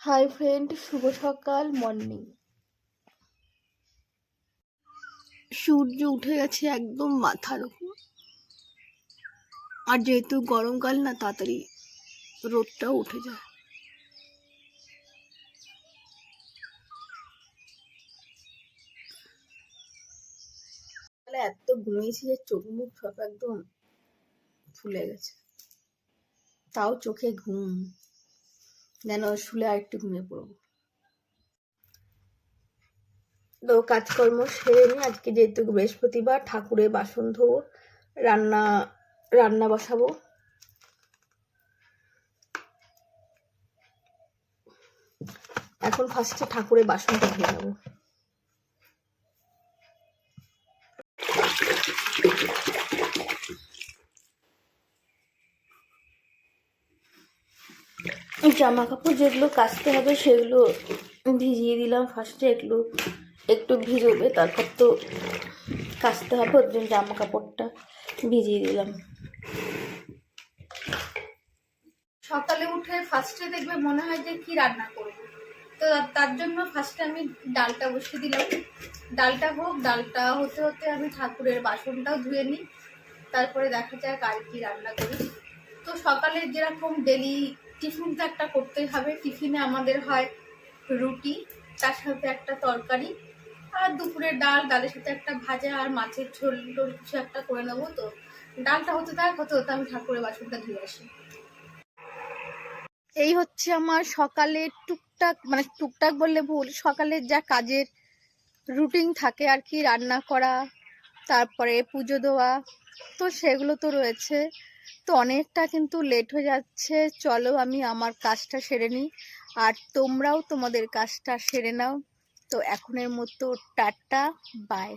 Hi friend, শুভ সকাল morning. সূর্য উঠে গেছে একদম মাথার উপর। আর যেহেতু গরমকাল না, তাড়াতাড়ি রোদটাও উঠে যায়। এত ঘুমিয়েছি যে চোখ মুখ সব একদম ফুলে গেছে, তাও চোখে ঘুম, যেন শুলে আর একটু ঘুমিয়ে পড়বো। তো কাজকর্ম সেরে নি। আজকে যেহেতু বৃহস্পতিবার, ঠাকুরের বাসন ধোবো, রান্না বসাবো। এখন ফার্স্টে ঠাকুরের বাসনটা ধুয়ে নেবো। জামা কাপড় যেগুলো কাচতে হবে সেগুলো ভিজিয়ে দিলাম ফার্স্টে। একটু ভিজোবে, তারপর তো কাচতে হবে, ওর জন্য জামা কাপড়টা ভিজিয়ে দিলাম। সকালে উঠে ফার্স্টে দেখবে মনে হয় যে কি রান্না করবো, তো তার জন্য ফার্স্টে আমি ডালটা বসিয়ে দিলাম। ডালটা হতে হতে আমি ঠাকুরের বাসনটাও ধুয়ে নিই, তারপরে দেখা যাক আর কি রান্না করি। তো সকালে যেরকম ডেলি টিফিন তো একটা করতেই হবে। টিফিনে আমাদের হয় রুটি, তার সাথে একটা তরকারি, আর দুপুরে ডালের সাথে একটা ভাজা আর মাছের ঝোল কিছু একটা করে নেবো। তো ডালটা হতে হতে আমি ঠাকুরের বাসনটা ধুয়ে আসি। এই হচ্ছে আমার সকালে টুকটাক বললে ভুল, সকালের যা কাজের রুটিন থাকে আর কি, রান্না করা, তারপরে পুজো দেওয়া, তো সেগুলো তো রয়েছে। তো অনেকটা কিন্তু লেট হয়ে যাচ্ছে, চলো আমি আমার কাজটা সেরে নিই, আর তোমরাও তোমাদের কাজটা সেরে নাও। তো এখনের মতো টাটা, বাই।